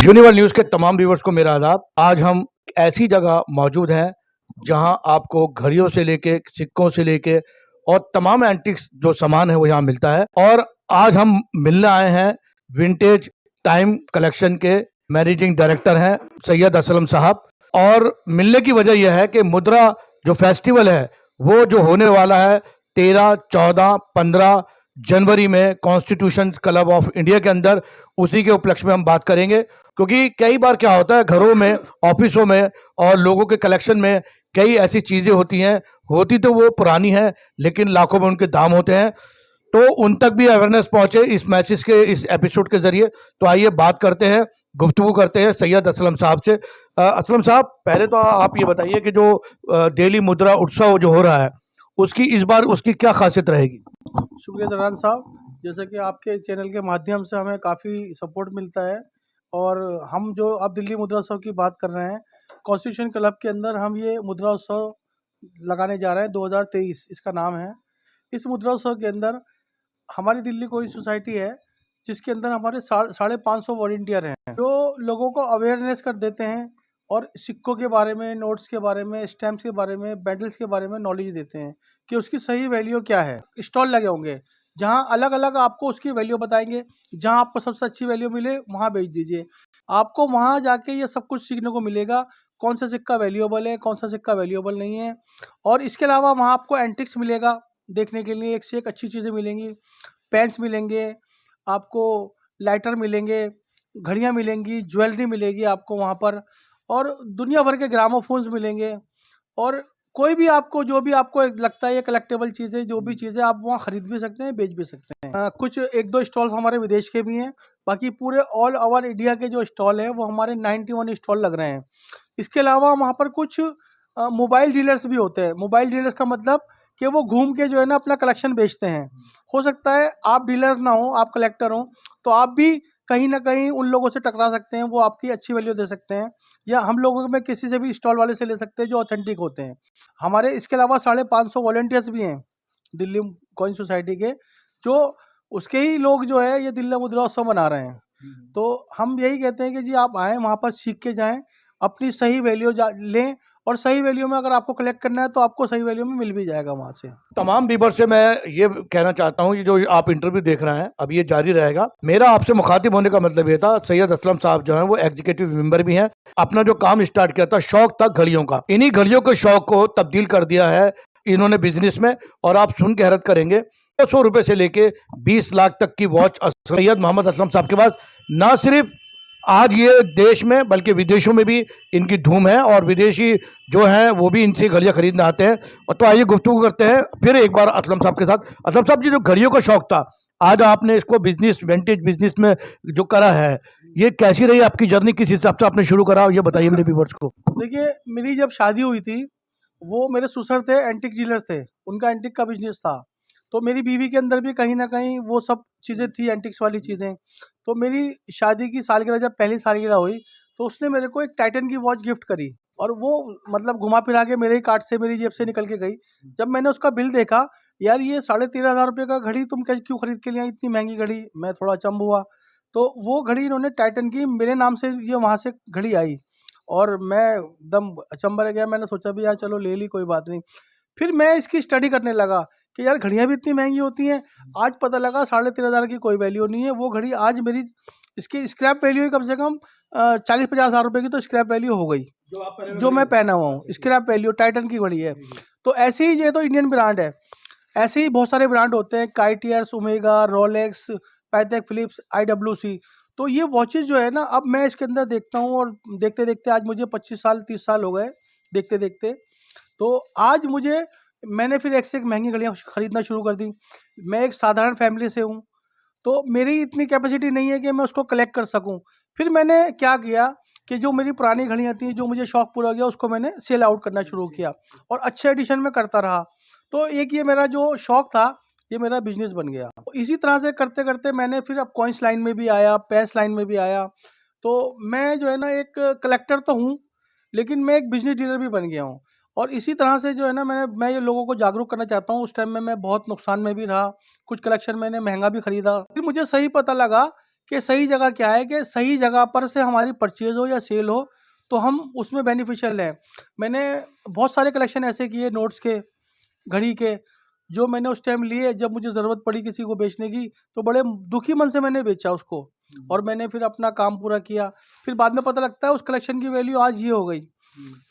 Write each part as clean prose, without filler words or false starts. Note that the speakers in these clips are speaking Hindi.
यूनिवर्सल न्यूज़ के तमाम व्यूअर्स को मेरा आदाब। आज हम ऐसी जगह मौजूद हैं जहां आपको घड़ियों से लेके सिक्कों से लेके और तमाम एंटिक्स जो सामान है वो यहाँ मिलता है। और आज हम मिलने आए हैं विंटेज टाइम कलेक्शन के मैनेजिंग डायरेक्टर हैं सैयद असलम साहब। और मिलने की वजह यह है कि मुद्रा जो फेस्टिवल है वो जो होने वाला है 13, 14, 15 जनवरी में कॉन्स्टिट्यूशन क्लब ऑफ इंडिया के अंदर, उसी के उपलक्ष्य में हम बात करेंगे। क्योंकि कई बार क्या होता है घरों में, ऑफिसों में और लोगों के कलेक्शन में कई ऐसी चीज़ें होती हैं, होती तो वो पुरानी हैं लेकिन लाखों में उनके दाम होते हैं, तो उन तक भी अवेयरनेस पहुंचे इस मैसेज के, इस एपिसोड के जरिए। तो आइए बात करते हैं, गुफ्तगू करते हैं सैयद असलम साहब से। असलम साहब, पहले तो आप ये बताइए कि जो डेली मुद्रा उत्सव जो हो रहा है उसकी इस बार उसकी क्या खासियत रहेगी? शुक्रिया दरान साहब, जैसे कि आपके चैनल के माध्यम से हमें काफ़ी सपोर्ट मिलता है। और हम जो अब दिल्ली मुद्रा उत्सव की बात कर रहे हैं, कॉन्स्टिट्यूशन क्लब के अंदर हम ये मुद्रा उत्सव लगाने जा रहे हैं। 2023 इसका नाम है। इस मुद्रा उत्सव के अंदर हमारी दिल्ली कोई सोसाइटी है जिसके अंदर हमारे 550 वॉलंटियर हैं जो लोगों को अवेयरनेस कर देते हैं और सिक्कों के बारे में, नोट्स के बारे में, स्टैम्प्स के बारे में, बैंडल्स के बारे में नॉलेज देते हैं कि उसकी सही वैल्यू क्या है। स्टॉल लगे होंगे जहां अलग अलग आपको उसकी वैल्यू बताएंगे। जहां आपको सबसे अच्छी वैल्यू मिले वहां बेच दीजिए। आपको वहां जाके ये सब कुछ सीखने को मिलेगा, कौन सा सिक्का वैल्यूएबल है, कौन सा सिक्का वैल्यूएबल नहीं है। और इसके अलावा वहाँ आपको एंटिक्स मिलेगा देखने के लिए, एक से एक अच्छी चीज़ें मिलेंगी। पेन्स मिलेंगे आपको, लाइटर मिलेंगे, घड़ियाँ मिलेंगी, ज्वेलरी मिलेगी आपको वहाँ पर, और दुनिया भर के ग्रामोफोन्स मिलेंगे। और कोई भी आपको जो भी आपको लगता है ये कलेक्टेबल चीज़ें, जो भी चीज़ें आप वहाँ ख़रीद भी सकते हैं, बेच भी सकते हैं। कुछ 1-2 स्टॉल हमारे विदेश के भी हैं। बाकी पूरे ऑल ओवर इंडिया के जो स्टॉल हैं वो हमारे 91 स्टॉल लग रहे हैं। इसके अलावा वहाँ पर कुछ मोबाइल डीलर्स भी होते हैं। मोबाइल डीलर्स का मतलब कि वो घूम के जो है ना अपना कलेक्शन बेचते हैं। हो सकता है आप डीलर ना हो, आप कलेक्टर हो, तो आप भी कहीं ना कहीं उन लोगों से टकरा सकते हैं, वो आपकी अच्छी वैल्यू दे सकते हैं। या हम लोगों में किसी से भी स्टॉल वाले से ले सकते हैं जो ऑथेंटिक होते हैं। हमारे इसके अलावा 550 वॉलंटियर्स भी हैं दिल्ली कॉइन सोसाइटी के, जो उसके ही लोग जो है ये दिल्ली मुद्रा उत्सव मना रहे हैं। तो हम यही कहते हैं कि जी आप आएँ, वहाँ पर सीख के जाएँ, अपनी सही वैल्यू लें, और सही वैल्यू में अगर आपको कलेक्ट करना है तो आपको सही वैल्यू में मिल भी जाएगा वहाँ से। तमाम व्यूअर्स से मैं ये कहना चाहता हूँ, ये जो आप इंटरव्यू देख रहे हैं अब ये जारी रहेगा। मेरा आपसे मुखातिब होने का मतलब ये था, सैयद असलम साहब जो हैं वो एग्जीक्यूटिव मेंबर भी हैं। अपना जो काम स्टार्ट किया था, शौक था घड़ियों का, इन्हीं घड़ियों के शौक को तब्दील कर दिया है इन्होंने बिजनेस में। और आप सुन के हैरत करेंगे, 100 रुपए से लेके 20 लाख तक की वॉच सैयद मोहम्मद असलम साहब के पास ना सिर्फ आज ये देश में बल्कि विदेशों में भी इनकी धूम है, और विदेशी जो हैं वो भी इनसे घड़ियाँ खरीदने आते हैं। और तो आइए गुफ्तगू करते हैं फिर एक बार असलम साहब के साथ। असलम साहब जी, जो घड़ियों का शौक था, आज आपने इसको बिजनेस, विंटेज बिजनेस में जो करा है, ये कैसी रही आपकी जर्नी, किस हिसाब से आपने शुरू करा, ये बताइए मेरे व्यूअर्स को। देखिए, मेरी जब शादी हुई थी, वो मेरे ससुर थे, एंटिक डीलर थे, उनका एंटिक का बिजनेस था। तो मेरी बीवी के अंदर भी कहीं ना कहीं वो सब चीज़ें थी, एंटिक्स वाली चीज़ें। तो मेरी शादी की सालगिरह, जब पहली सालगिरह हुई, तो उसने मेरे को एक टाइटन की वॉच गिफ्ट करी, और वो मतलब घुमा फिरा के मेरे ही कार्ड से, मेरी जेब से निकल के गई। जब मैंने उसका बिल देखा, यार ये 13,500 रुपये का घड़ी तुम क्यों खरीद के लिए आई, इतनी महंगी घड़ी? मैं थोड़ा अचंभ हुआ। तो वो घड़ी इन्होंने टाइटन की, मेरे नाम से ये वहाँ से घड़ी आई, और मैं एकदम अचंभा रह गया। मैंने सोचा भी यार चलो ले ली, कोई बात नहीं। फिर मैं इसकी स्टडी करने लगा कि यार घड़ियाँ भी इतनी महंगी होती हैं। आज पता लगा 13,500 की कोई वैल्यू नहीं है। वो घड़ी आज मेरी, इसकी स्क्रैप वैल्यू ही कम से कम 40-50 हज़ार रुपये की तो स्क्रैप वैल्यू हो गई, जो मैं पहना हुआ हूँ। स्क्रैप वैल्यू टाइटन की घड़ी है। तो ऐसे ही, ये तो इंडियन ब्रांड है, ऐसे ही बहुत सारे ब्रांड होते हैं, Cartiers, Omega, Rolex, Patek Philips, IWC। तो ये वॉचेस जो है ना, अब मैं इसके अंदर देखता हूँ, और देखते देखते आज मुझे 25 साल 30 साल हो गए देखते देखते। तो आज मैंने फिर एक से एक महंगी घड़ियाँ खरीदना शुरू कर दी। मैं एक साधारण फैमिली से हूँ, तो मेरी इतनी कैपेसिटी नहीं है कि मैं उसको कलेक्ट कर सकूं। फिर मैंने क्या किया कि जो मेरी पुरानी घड़ियाँ थी, जो मुझे शौक पूरा हो गया, उसको मैंने सेल आउट करना शुरू किया, और अच्छे एडिशन में करता रहा। तो एक ये मेरा जो शौक था, ये मेरा बिजनेस बन गया। इसी तरह से करते करते मैंने फिर अब कॉइन्स लाइन में भी आया, पैस लाइन में भी आया। तो मैं जो है ना एक कलेक्टर तो हूँ, लेकिन मैं एक बिजनेस डीलर भी बन गया हूँ। और इसी तरह से जो है ना, मैं ये लोगों को जागरूक करना चाहता हूँ। उस टाइम में मैं बहुत नुकसान में भी रहा, कुछ कलेक्शन मैंने महंगा भी खरीदा। फिर मुझे सही पता लगा कि सही जगह क्या है, कि सही जगह पर से हमारी परचेज हो या सेल हो तो हम उसमें बेनिफिशियल हैं। मैंने बहुत सारे कलेक्शन ऐसे किए नोट्स के, घड़ी के, जो मैंने उस टाइम लिए जब मुझे ज़रूरत पड़ी किसी को बेचने की, तो बड़े दुखी मन से मैंने बेचा उसको और मैंने फिर अपना काम पूरा किया। फिर बाद में पता लगता है उस कलेक्शन की वैल्यू आज ये हो गई।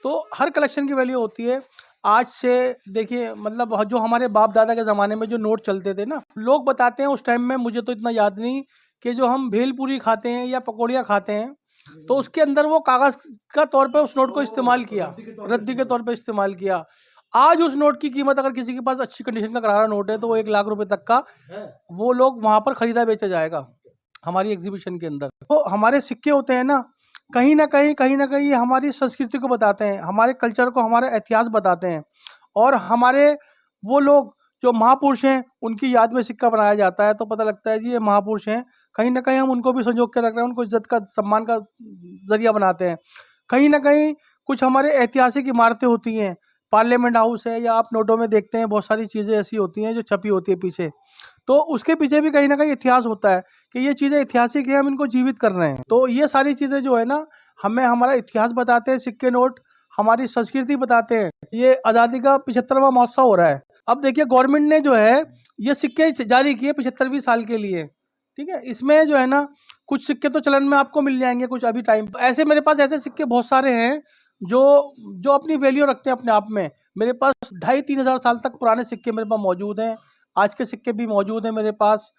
तो हर कलेक्शन की वैल्यू होती है। आज से देखिए, मतलब जो हमारे बाप दादा के ज़माने में जो नोट चलते थे ना, लोग बताते हैं उस टाइम में, मुझे तो इतना याद नहीं, कि जो हम भेलपूरी खाते हैं या पकौड़ियाँ खाते हैं तो उसके अंदर वो कागज़ का तौर पे उस नोट को इस्तेमाल किया, रद्दी के तौर पे इस्तेमाल किया। आज उस नोट की कीमत, अगर किसी के पास अच्छी कंडीशन का करारा नोट है तो वो 1 लाख रुपए तक का वो लोग वहाँ पर खरीदा बेचा जाएगा हमारी एग्जीबिशन के अंदर। तो हमारे सिक्के होते हैं ना, कहीं ना कहीं ये हमारी संस्कृति को बताते हैं, हमारे कल्चर को, हमारा इतिहास बताते हैं। और हमारे वो लोग जो महापुरुष हैं उनकी याद में सिक्का बनाया जाता है, तो पता लगता है जी ये महापुरुष हैं। कहीं ना कहीं हम उनको भी संजो के रख रहे हैं, उनको इज्जत का, सम्मान का जरिया बनाते हैं। कहीं ना कहीं कुछ हमारे ऐतिहासिक इमारतें होती हैं, पार्लियामेंट हाउस है, या आप नोटों में देखते हैं बहुत सारी चीज़ें ऐसी होती हैं जो छपी होती है पीछे, तो उसके पीछे भी कहीं ना कहीं इतिहास होता है कि ये चीज़ें ऐतिहासिक है, हम इनको जीवित कर रहे हैं। तो ये सारी चीज़ें जो है ना, हमें हमारा इतिहास बताते हैं, सिक्के नोट हमारी संस्कृति बताते हैं। ये आज़ादी का 75वां महोत्सव हो रहा है। अब देखिए गवर्नमेंट ने जो है ये सिक्के जारी किए 75वीं साल के लिए, ठीक है। इसमें जो है ना कुछ सिक्के तो चलन में आपको मिल जाएंगे, कुछ अभी टाइम ऐसे, मेरे पास ऐसे सिक्के बहुत सारे हैं जो जो अपनी वैल्यू रखते हैं अपने आप में। मेरे पास 2,500-3 हज़ार साल तक पुराने सिक्के मेरे पास मौजूद हैं, आज के सिक्के भी मौजूद हैं मेरे पास।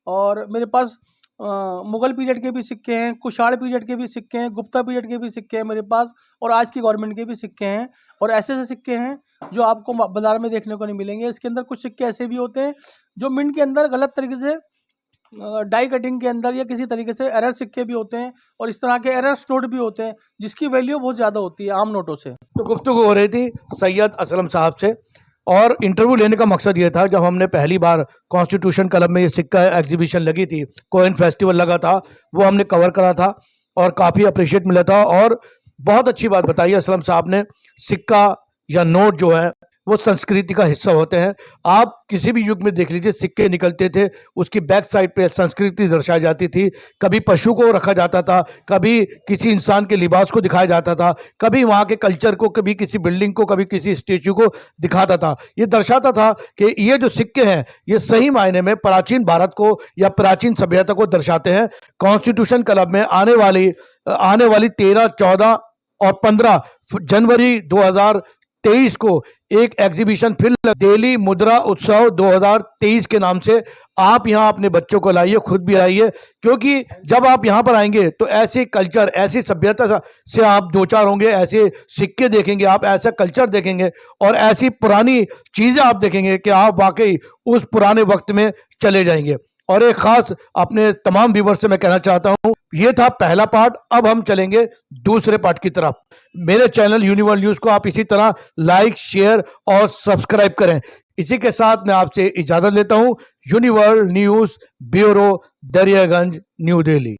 और मेरे पास मुगल पीरियड के भी सिक्के हैं, कुषाण पीरियड के भी सिक्के हैं, गुप्ता पीरियड के भी सिक्के हैं मेरे पास, और आज की गवर्नमेंट के भी सिक्के हैं। और ऐसे ऐसे सिक्के हैं जो आपको बाजार में देखने को नहीं मिलेंगे। इसके अंदर कुछ सिक्के ऐसे भी होते हैं जो मिंट के अंदर गलत तरीके से डाई कटिंग के अंदर या किसी तरीके से एरर सिक्के भी होते हैं, और इस तरह के एरर्स नोट भी होते हैं जिसकी वैल्यू बहुत ज़्यादा होती है आम नोटों से। तो गुफ्तगू हो रही थी सैयद असलम साहब से, और इंटरव्यू लेने का मकसद ये था, जब हमने पहली बार कॉन्स्टिट्यूशन क्लब में ये सिक्का एग्जीबिशन लगी थी, कोइन फेस्टिवल लगा था, वो हमने कवर करा था और काफ़ी अप्रिशिएट मिला था। और बहुत अच्छी बात बताई असलम साहब ने, सिक्का या नोट जो है वो संस्कृति का हिस्सा होते हैं। आप किसी भी युग में देख लीजिए, सिक्के निकलते थे, उसकी बैक साइड पे संस्कृति दर्शाई जाती थी। कभी पशु को रखा जाता था, कभी किसी इंसान के लिबास को दिखाया जाता था, कभी वहाँ के कल्चर को, कभी किसी बिल्डिंग को, कभी किसी स्टेच्यू को दिखाता था। ये दर्शाता था कि ये जो सिक्के हैं ये सही मायने में प्राचीन भारत को या प्राचीन सभ्यता को दर्शाते हैं। कॉन्स्टिट्यूशन क्लब में आने वाली 13, 14 और 15 जनवरी 2023 को एक एग्जीबिशन फिर दिल्ली मुद्रा उत्सव 2023 के नाम से। आप यहां अपने बच्चों को लाइए, खुद भी आइए, क्योंकि जब आप यहां पर आएंगे तो ऐसे कल्चर, ऐसी सभ्यता से आप दो चार होंगे, ऐसे सिक्के देखेंगे आप, ऐसा कल्चर देखेंगे और ऐसी पुरानी चीजें आप देखेंगे कि आप वाकई उस पुराने वक्त में चले जाएंगे। और एक खास अपने तमाम व्यूअर्स से मैं कहना चाहता हूं, ये था पहला पार्ट, अब हम चलेंगे दूसरे पार्ट की तरफ। मेरे चैनल यूनिवर्ल न्यूज को आप इसी तरह लाइक, शेयर और सब्सक्राइब करें। इसी के साथ मैं आपसे इजाजत लेता हूं। Universal news bureau, Daryaganj, New Delhi.